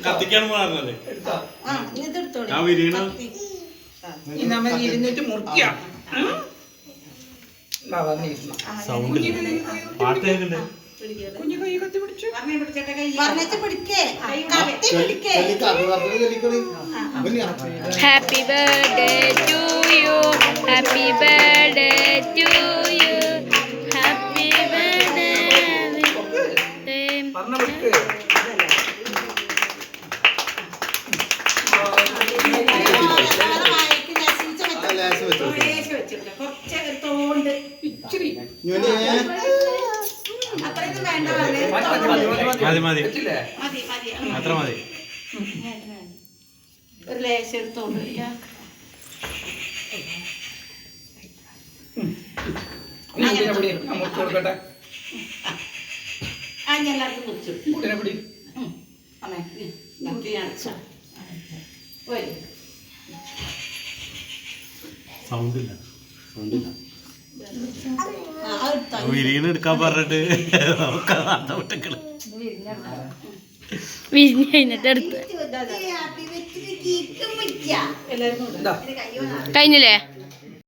കത്തിക്കാൻ പറഞ്ഞല്ലേ ഞാൻ വിരിയണ സൗണ്ട് പാട്ട് കേൾക്കണ്ടേ happy birthday to you happy birthday to you happy birthday മതി മതി അത്ര മതി ഒരു ലേശം എടുത്തോണ്ട് എല്ലാവർക്കും കുറിച്ചു സൗണ്ടില്ല വിരിയണ എടുക്കാൻ പറഞ്ഞിട്ട് വിരിഞ്ഞ് കഴിഞ്ഞിട്ട് എടുത്ത് കഴിഞ്ഞില്ലേ?